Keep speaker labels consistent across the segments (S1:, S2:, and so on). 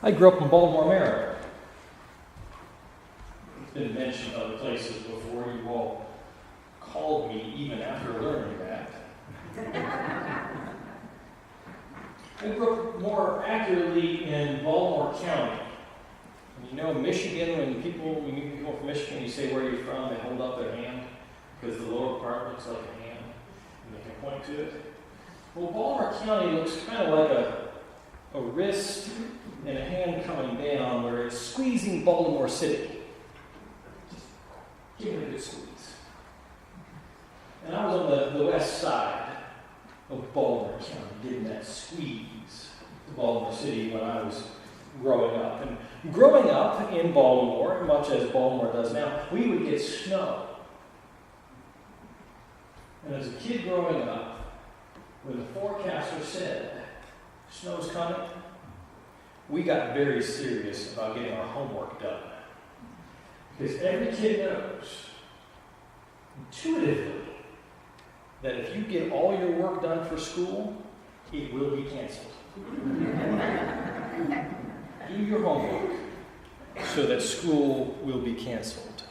S1: I grew up in Baltimore, Maryland. It's been mentioned other places before. You all called me even after learning that. I grew up more accurately in Baltimore County. You know, Michigan, when you meet people from Michigan, you say where you're from, they hold up their hand because the lower part looks like a hand and they can point to it. Well, Baltimore County looks kind of like a wrist and a hand coming down where it's squeezing Baltimore City. Just give it a good squeeze. And I was on the west side of Baltimore County, getting that squeeze to Baltimore City when I was growing up. And growing up in Baltimore, much as Baltimore does now, we would get snow. And as a kid growing up, when the forecaster said, snow's coming, we got very serious about getting our homework done. Because every kid knows, intuitively, that if you get all your work done for school, it will be canceled. Do your homework so that school will be canceled.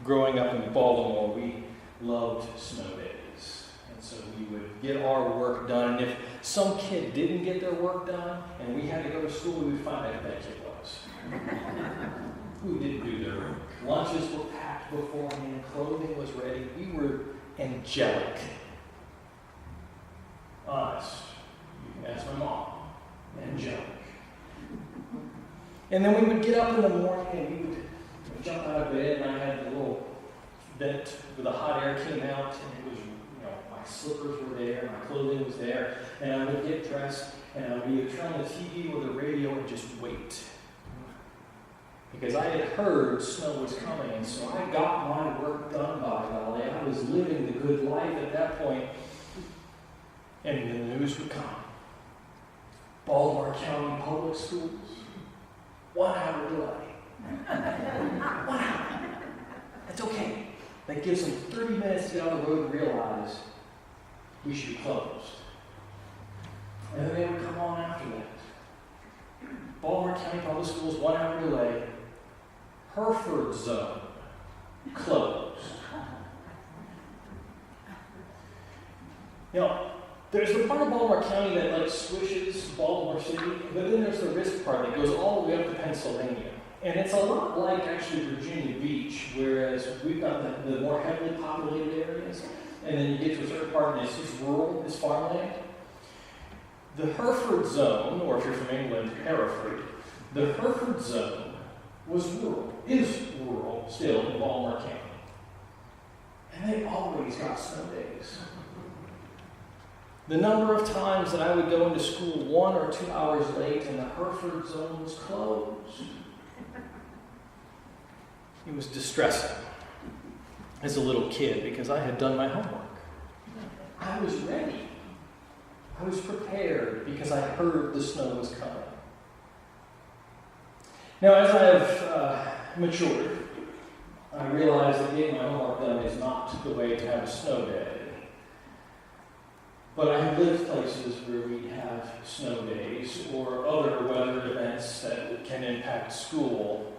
S1: Growing up in Baltimore, we loved snow days. And so we would get our work done. And if some kid didn't get their work done and we had to go to school, we would find out who that kid was. Who didn't do their work. Lunches were packed beforehand. Clothing was ready. We were angelic. Honest. You can ask my mom. Angelic. And then we would get up in the morning and we would jump out of bed, and I had a little vent where the hot air came out, and it was, my slippers were there, my clothing was there, and I would get dressed, and I would either turn on the TV or the radio and just wait. Because I had heard snow was coming, and so I got my work done, by golly. I was living the good life at that point, and the news would come. Baltimore County Public Schools, 1 hour delay. 1 hour. That's okay. That gives them 30 minutes to get on the road and realize we should be closed. And then they would come on after that. Baltimore County Public Schools, 1 hour delay. Hereford Zone, closed. There's the part of Baltimore County that swishes Baltimore City, but then there's the risk part that goes all the way up to Pennsylvania. And it's a lot like actually Virginia Beach, whereas we've got the more heavily populated areas, and then you get to a certain part and it's just rural, it's farmland. The Hereford Zone, or if you're from England, Hereford, the Hereford Zone was rural, is rural still in Baltimore County. And they always got snow days. The number of times that I would go into school 1 or 2 hours late and the Hereford Zone was closed. It was distressing as a little kid because I had done my homework. I was ready. I was prepared because I heard the snow was coming. Now, as I have matured, I realize that getting my homework done is not the way to have a snow day. But I have lived places where we have snow days or other weather events that can impact school.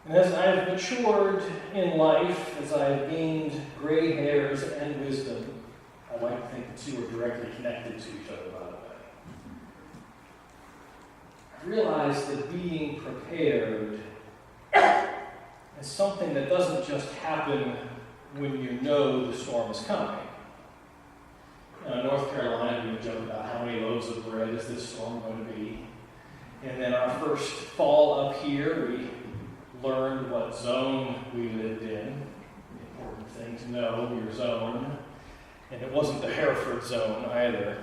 S1: And as I have matured in life, as I have gained gray hairs and wisdom, I like to think the two are directly connected to each other, by the way. I realized that being prepared is something that doesn't just happen when you know the storm is coming. In North Carolina, we would joke about how many loaves of bread is this storm going to be. And then our first fall up here, we learned what zone we lived in. The important thing to know, your zone. And it wasn't the Hereford zone either.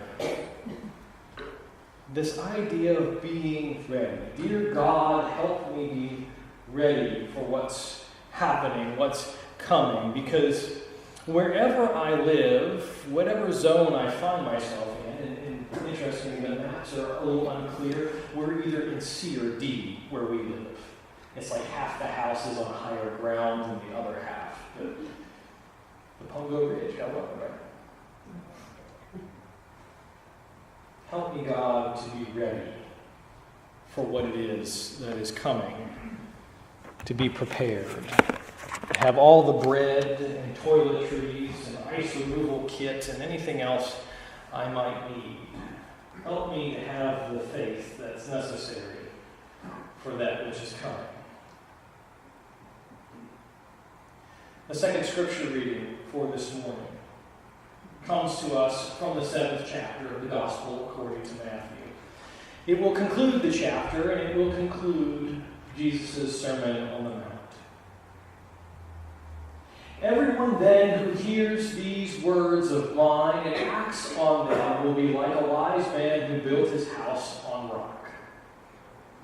S1: This idea of being ready. Dear God, help me be ready for what's happening, what's coming. Because wherever I live, whatever zone I find myself in, and interestingly, the maps are a little unclear, we're either in C or D where we live. It's like half the house is on higher ground than the other half. The Pongo Ridge, I love it, right? Help me, God, to be ready for what it is that is coming, to be prepared, to have all the bread and toiletries and ice removal kit and anything else I might need. Help me to have the faith that's necessary for that which is coming. The second scripture reading for this morning comes to us from the 7th chapter of the Gospel according to Matthew. It will conclude the chapter, and it will conclude Jesus' Sermon on the Mount. Everyone then who hears these words of mine and acts on them will be like a wise man who built his house on rock.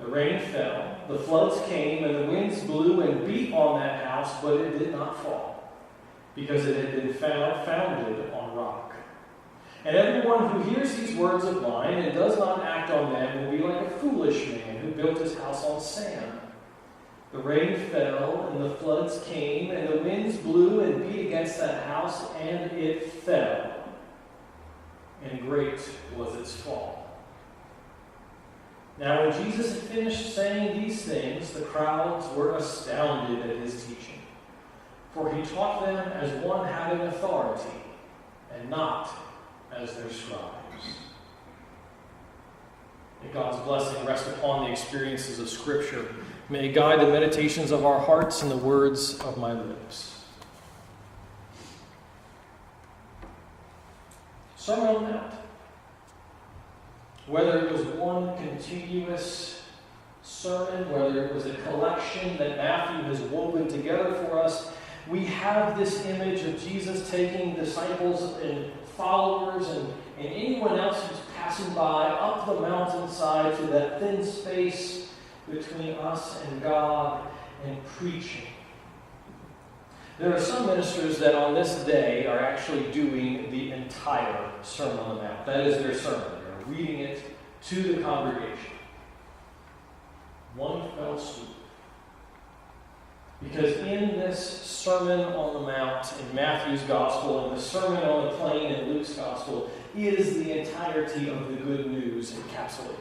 S1: The rain fell, the floods came, and the winds blew and beat on that house, but it did not fall, because it had been founded on rock. And everyone who hears these words of mine and does not act on them will be like a foolish man who built his house on sand. The rain fell, and the floods came, and the winds blew and beat against that house, and it fell. And great was its fall. Now when Jesus had finished saying these things, the crowds were astounded at his teaching. For he taught them as one having authority, and not as their scribes. May God's blessing rest upon the experiences of Scripture. May it guide the meditations of our hearts and the words of my lips. Sermon on the Mount. Whether it was one continuous sermon, whether it was a collection that Matthew has woven together for us, we have this image of Jesus taking disciples and followers and anyone else who's passing by up the mountainside to that thin space between us and God and preaching. There are some ministers that on this day are actually doing the entire Sermon on the Mount. That is their sermon. They're reading it to the congregation. One fell swoop. Because in this Sermon on the Mount in Matthew's Gospel and the Sermon on the Plain in Luke's Gospel is the entirety of the good news encapsulated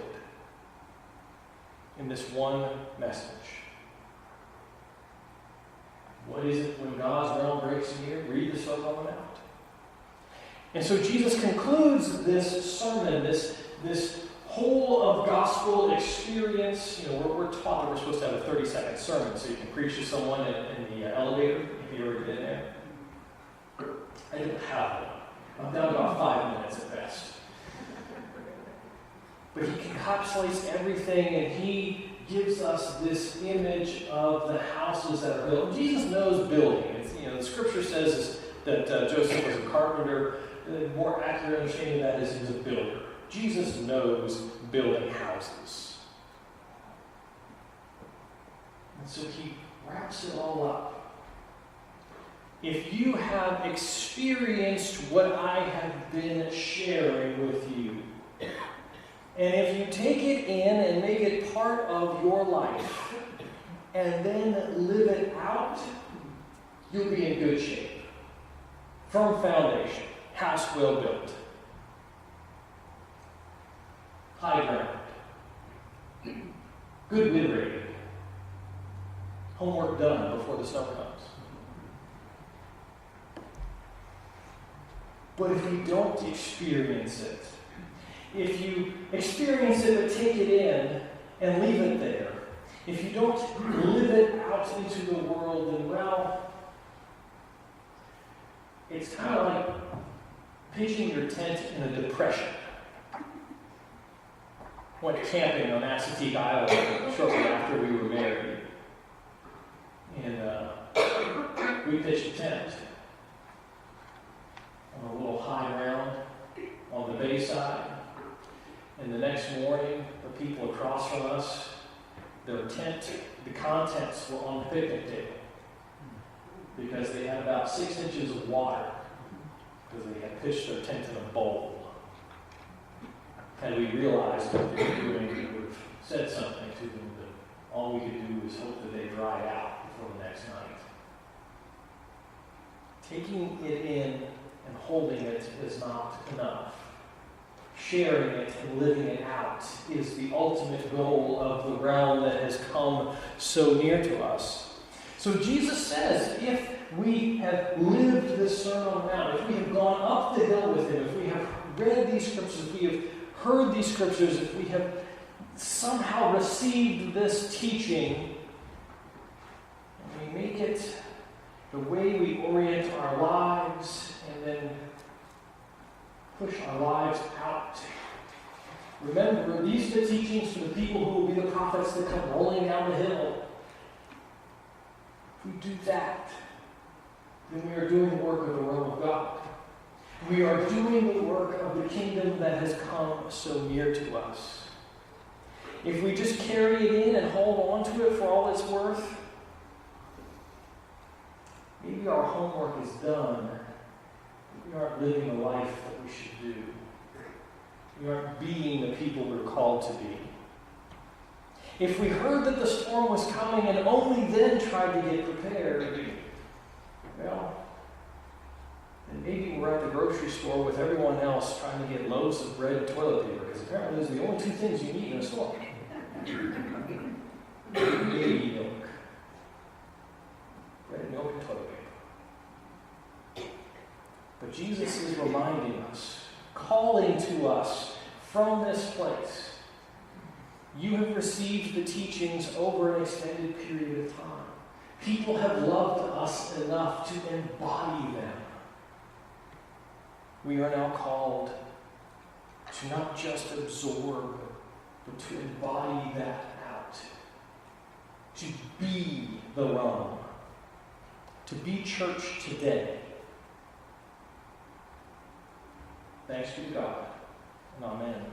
S1: in this one message. What is it when God's realm breaks near? Read the Sermon on the Mount. And so Jesus concludes this sermon, this whole of gospel experience. You know, we're taught that we're supposed to have a 30-second sermon so you can preach to someone in the elevator if you've ever been there. I didn't have one. I'm down to about 5 minutes at best. But he encapsulates everything, and he gives us this image of the houses that are built. And Jesus knows building. The Scripture says that Joseph was a carpenter. The more accurate understanding of that is he was a builder. Jesus knows building houses. And so he wraps it all up. If you have experienced what I have been sharing with you, and if you take it in and make it part of your life, and then live it out, you'll be in good shape. Firm foundation, house well built. High ground. Good wind rating. Homework done before the snow comes. But if you don't experience it, if you experience it but take it in and leave it there, if you don't live it out into the world, then, well, it's kind of like pitching your tent in a depression. Went camping on Assateague Island shortly after we were married. And we pitched a tent on a little high ground on the bayside. And the next morning, the people across from us, their tent, the contents were on the picnic table because they had about 6 inches of water because they had pitched their tent in a bowl. Had we realized what they were doing, we would have said something to them, but all we could do was hope that they dried out before the next night. Taking it in and holding it is not enough. sharing it and living it out is the ultimate goal of the realm that has come so near to us. So Jesus says, if we have lived this Sermon on the Mount, if we have gone up the hill with him, if we have read these scriptures, if we have heard these scriptures, if we have somehow received this teaching, and we make it the way we orient our lives and then push our lives out. Remember, these are the teachings for the people who will be the prophets that come rolling down the hill. If we do that, then we are doing the work of the realm of God. We are doing the work of the kingdom that has come so near to us. If we just carry it in and hold on to it for all it's worth, maybe our homework is done. We aren't living the life that we should do. We aren't being the people we're called to be. If we heard that the storm was coming and only then tried to get prepared, well, then maybe we're at the grocery store with everyone else trying to get loaves of bread and toilet paper, because apparently those are the only two things you need in a store. Baby milk. Bread, milk, and toilet paper. But Jesus is reminding us, calling to us from this place. You have received the teachings over an extended period of time. People have loved us enough to embody them. We are now called to not just absorb, but to embody that out. To be the Rome. To be church today. Thanks be to God, and amen.